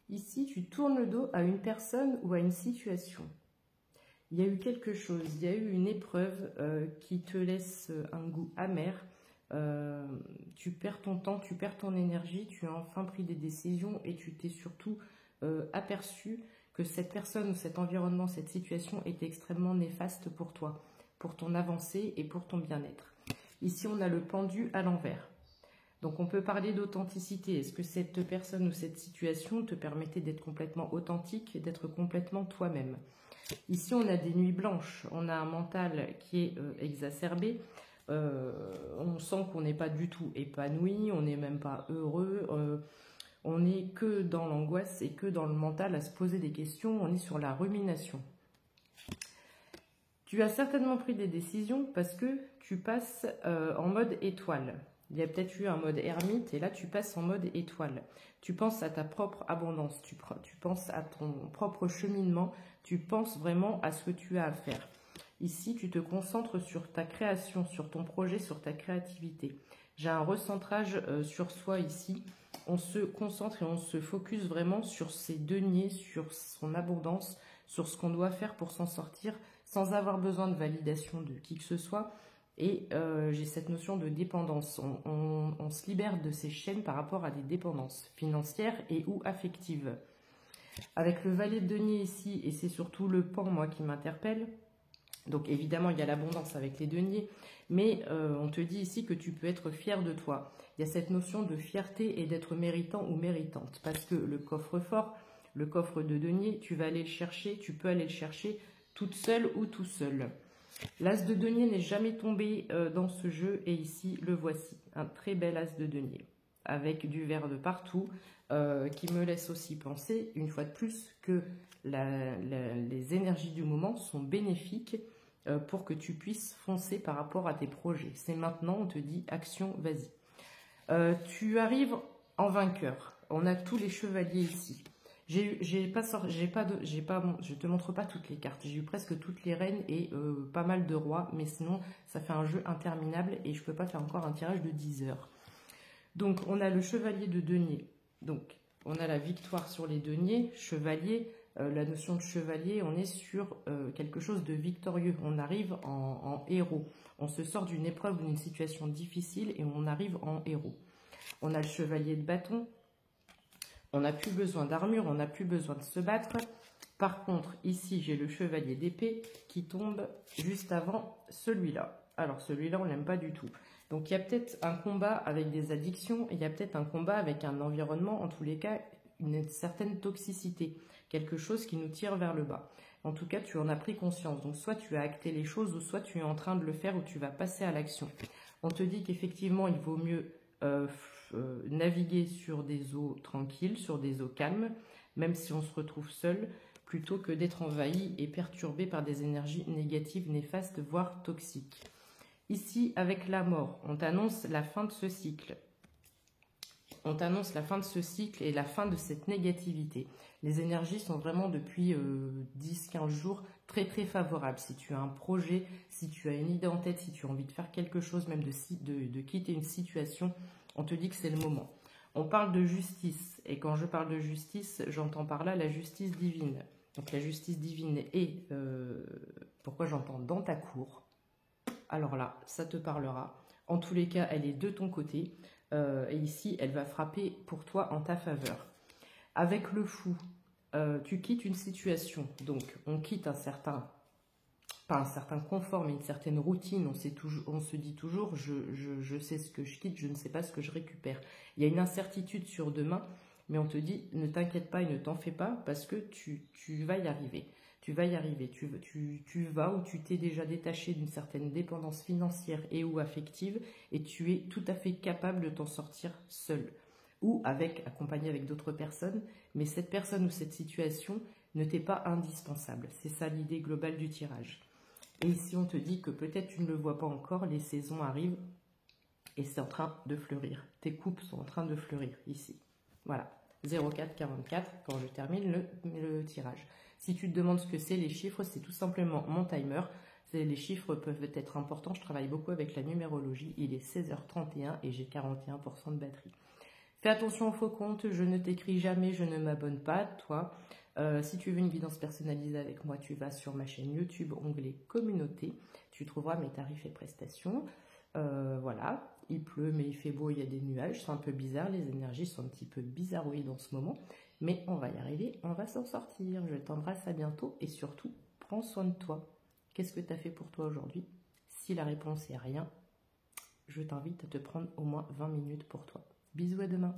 Ici, tu tournes le dos à une personne ou à une situation. Il y a eu quelque chose, il y a eu une épreuve qui te laisse un goût amer. Tu perds ton temps, tu perds ton énergie, tu as enfin pris des décisions et tu t'es surtout aperçu que cette personne ou cet environnement, cette situation était extrêmement néfaste pour toi, pour ton avancée et pour ton bien-être. Ici, on a le pendu à l'envers. Donc, on peut parler d'authenticité. Est-ce que cette personne ou cette situation te permettait d'être complètement authentique et d'être complètement toi-même? Ici, on a des nuits blanches. On a un mental qui est exacerbé. On sent qu'on n'est pas du tout épanoui, on n'est même pas heureux. On n'est que dans l'angoisse et que dans le mental à se poser des questions. On est sur la rumination. Tu as certainement pris des décisions parce que tu passes en mode étoile. Il y a peut-être eu un mode ermite et là tu passes en mode étoile. Tu penses à ta propre abondance, tu penses à ton propre cheminement, tu penses vraiment à ce que tu as à faire. Ici, tu te concentres sur ta création, sur ton projet, sur ta créativité. J'ai un recentrage sur soi ici. On se concentre et on se focus vraiment sur ses deniers, sur son abondance, sur ce qu'on doit faire pour s'en sortir sans avoir besoin de validation de qui que ce soit. Et j'ai cette notion de dépendance. On se libère de ces chaînes par rapport à des dépendances financières et ou affectives. Avec le valet de denier ici, et c'est surtout le pan, moi, qui m'interpelle. Donc évidemment, il y a l'abondance avec les deniers, mais on te dit ici que tu peux être fier de toi. Il y a cette notion de fierté et d'être méritant ou méritante. Parce que le coffre-fort, le coffre de denier, tu vas aller le chercher, tu peux aller le chercher toute seule ou tout seul. L'as de denier n'est jamais tombé dans ce jeu et ici le voici, un très bel as de denier avec du vert de partout qui me laisse aussi penser une fois de plus que les énergies du moment sont bénéfiques pour que tu puisses foncer par rapport à tes projets. C'est maintenant, on te dit action, vas-y. Tu arrives en vainqueur, on a tous les chevaliers ici. Je te montre pas toutes les cartes. J'ai eu presque toutes les reines et pas mal de rois, mais sinon ça fait un jeu interminable et je peux pas faire encore un tirage de 10 heures. Donc on a le chevalier de denier. Donc on a la victoire sur les deniers, chevalier. La notion de chevalier, on est sur quelque chose de victorieux. On arrive en héros. On se sort d'une épreuve ou d'une situation difficile et on arrive en héros. On a le chevalier de bâton. On n'a plus besoin d'armure, on n'a plus besoin de se battre. Par contre, ici, j'ai le chevalier d'épée qui tombe juste avant celui-là. Alors, celui-là, on l'aime pas du tout. Donc, il y a peut-être un combat avec des addictions, il y a peut-être un combat avec un environnement, en tous les cas, une certaine toxicité. Quelque chose qui nous tire vers le bas. En tout cas, tu en as pris conscience. Donc, soit tu as acté les choses, ou soit tu es en train de le faire, ou tu vas passer à l'action. On te dit qu'effectivement, il vaut mieux naviguer sur des eaux tranquilles, sur des eaux calmes, même si on se retrouve seul, plutôt que d'être envahi et perturbé par des énergies négatives, néfastes, voire toxiques. Ici, avec la mort, on t'annonce la fin de ce cycle. On t'annonce la fin de ce cycle et la fin de cette négativité. Les énergies sont vraiment depuis 10-15 jours très très favorables. Si tu as un projet, si tu as une idée en tête, si tu as envie de faire quelque chose, même de quitter une situation, on te dit que c'est le moment. On parle de justice. Et quand je parle de justice, j'entends par là la justice divine. Donc la justice divine est, pourquoi j'entends dans ta cour. Alors là, ça te parlera. En tous les cas, elle est de ton côté. Et ici, elle va frapper pour toi en ta faveur. Avec le fou, tu quittes une situation. Donc, on quitte pas un certain confort, mais une certaine routine. On se dit toujours, je sais ce que je quitte, je ne sais pas ce que je récupère. Il y a une incertitude sur demain, mais on te dit, ne t'inquiète pas et ne t'en fais pas, parce que tu vas y arriver. Tu vas y arriver. Tu vas ou tu t'es déjà détaché d'une certaine dépendance financière et ou affective, et tu es tout à fait capable de t'en sortir seul. Ou accompagné avec d'autres personnes, mais cette personne ou cette situation ne t'est pas indispensable. C'est ça l'idée globale du tirage. Et ici, on te dit que peut-être tu ne le vois pas encore, les saisons arrivent et c'est en train de fleurir. Tes coupes sont en train de fleurir ici. Voilà, 0444 quand je termine le tirage. Si tu te demandes ce que c'est, les chiffres, c'est tout simplement mon timer. Les chiffres peuvent être importants. Je travaille beaucoup avec la numérologie. Il est 16h31 et j'ai 41% de batterie. Fais attention aux faux comptes, je ne t'écris jamais, je ne m'abonne pas, toi. Si tu veux une guidance personnalisée avec moi, tu vas sur ma chaîne YouTube, onglet communauté. Tu trouveras mes tarifs et prestations. Voilà, il pleut, mais il fait beau, il y a des nuages. C'est un peu bizarre, les énergies sont un petit peu bizarroïdes en ce moment. Mais on va y arriver, on va s'en sortir. Je t'embrasse, à bientôt et surtout, prends soin de toi. Qu'est-ce que tu as fait pour toi aujourd'hui? Si la réponse est rien, je t'invite à te prendre au moins 20 minutes pour toi. Bisous, à demain.